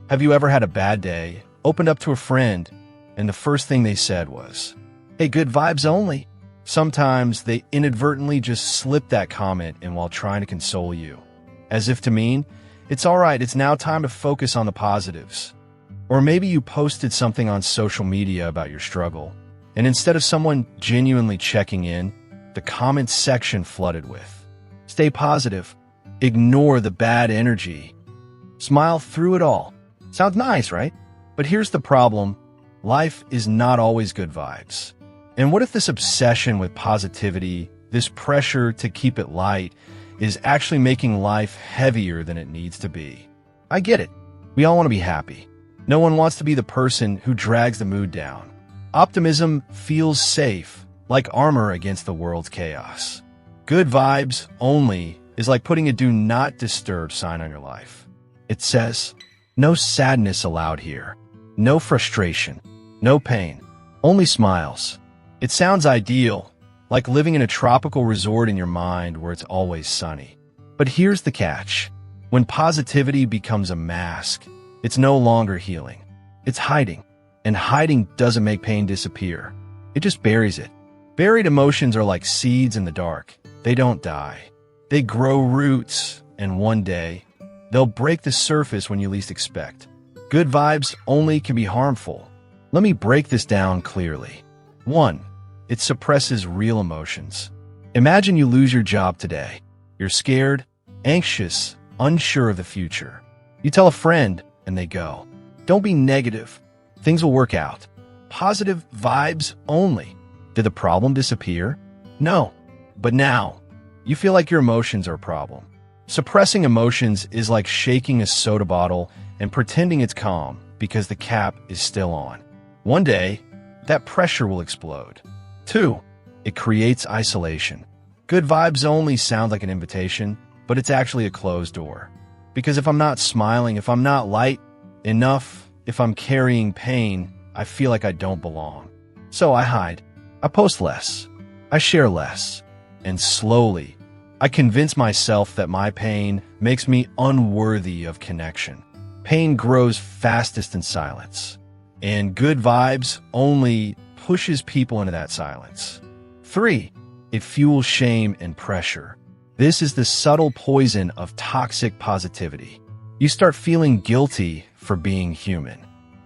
Have you ever had a bad day, opened up to a friend, and the first thing they said was, "Hey, good vibes only"? Sometimes they inadvertently just slip that comment in while trying to console you, as if to mean, "It's all right, it's now time to focus on the positives." Or maybe you posted something on social media about your struggle, and instead of someone genuinely checking in, the comment section flooded with, "Stay positive. Ignore the bad energy. Smile through it all." Sounds nice, right? But here's the problem. Life is not always good vibes. And what if this obsession with positivity, this pressure to keep it light, is actually making life heavier than it needs to be? I get it. We all want to be happy. No one wants to be the person who drags the mood down. Optimism feels safe, like armor against the world's chaos. Good vibes only is like putting a do not disturb sign on your life. It says, "No sadness allowed here. No frustration. No pain. Only smiles." It sounds ideal, like living in a tropical resort in your mind where it's always sunny. But here's the catch. When positivity becomes a mask, it's no longer healing. It's hiding. And hiding doesn't make pain disappear. It just buries it. Buried emotions are like seeds in the dark. They don't die. They grow roots, and one day, they'll break the surface when you least expect. Good vibes only can be harmful. Let me break this down clearly. 1. It suppresses real emotions. Imagine you lose your job today. You're scared, anxious, unsure of the future. You tell a friend, and they go, "Don't be negative. Things will work out." Positive vibes only. Did the problem disappear? No. But now, you feel like your emotions are a problem. Suppressing emotions is like shaking a soda bottle and pretending it's calm because the cap is still on. One day, that pressure will explode. 2. It creates isolation. Good vibes only sound like an invitation, but it's actually a closed door. Because if I'm not smiling, if I'm not light enough, if I'm carrying pain, I feel like I don't belong. So I hide. I post less. I share less. And slowly, I convince myself that my pain makes me unworthy of connection. Pain grows fastest in silence. And good vibes only pushes people into that silence. 3. It fuels shame and pressure. This is the subtle poison of toxic positivity. You start feeling guilty for being human.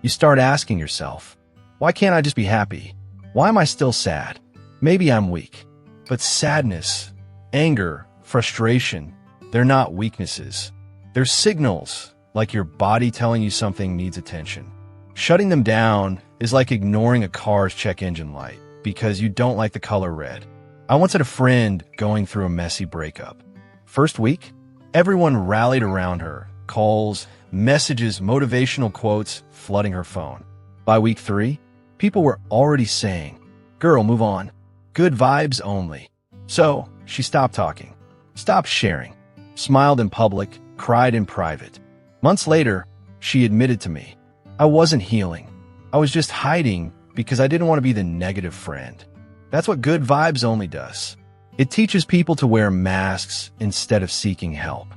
You start asking yourself, why can't I just be happy? Why am I still sad? Maybe I'm weak. But sadness, anger, frustration, they're not weaknesses. They're signals, like your body telling you something needs attention. Shutting them down is like ignoring a car's check engine light because you don't like the color red. I once had a friend going through a messy breakup. First week, everyone rallied around her, calls, messages, motivational quotes flooding her phone. By week 3, people were already saying, "Girl, move on. Good vibes only." So she stopped talking, stopped sharing, smiled in public, cried in private. Months later, she admitted to me, "I wasn't healing. I was just hiding because I didn't want to be the negative friend." That's what good vibes only does. It teaches people to wear masks instead of seeking help.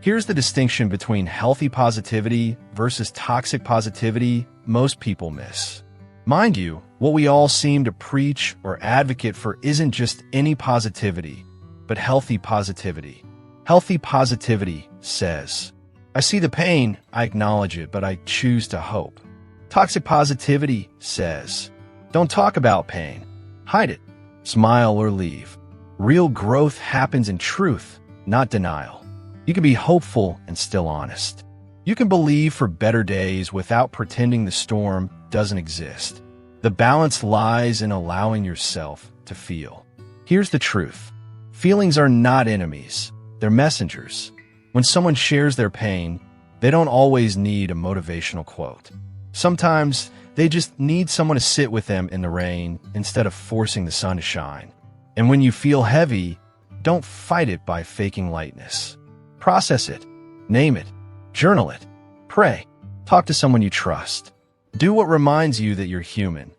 Here's the distinction between healthy positivity versus toxic positivity most people miss. Mind you, what we all seem to preach or advocate for isn't just any positivity, but healthy positivity. Healthy positivity says, "I see the pain, I acknowledge it, but I choose to hope." Toxic positivity says, "Don't talk about pain. Hide it. Smile or leave." Real growth happens in truth, not denial. You can be hopeful and still honest. You can believe for better days without pretending the storm doesn't exist. The balance lies in allowing yourself to feel. Here's the truth. Feelings are not enemies. They're messengers. When someone shares their pain, they don't always need a motivational quote. Sometimes they just need someone to sit with them in the rain instead of forcing the sun to shine. And when you feel heavy, don't fight it by faking lightness. Process it. Name it. Journal it. Pray. Talk to someone you trust. Do what reminds you that you're human,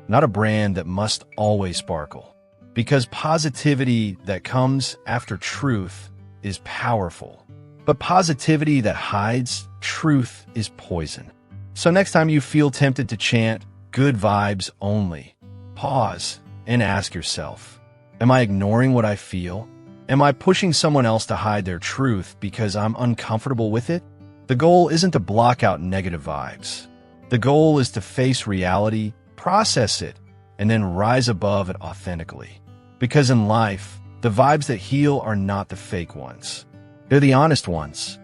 not a brand that must always sparkle. Because positivity that comes after truth is powerful. But positivity that hides truth is poison. So next time you feel tempted to chant, good vibes only, pause and ask yourself, am I ignoring what I feel? Am I pushing someone else to hide their truth because I'm uncomfortable with it? The goal isn't to block out negative vibes. The goal is to face reality, process it, and then rise above it authentically. Because in life, the vibes that heal are not the fake ones. They're the honest ones.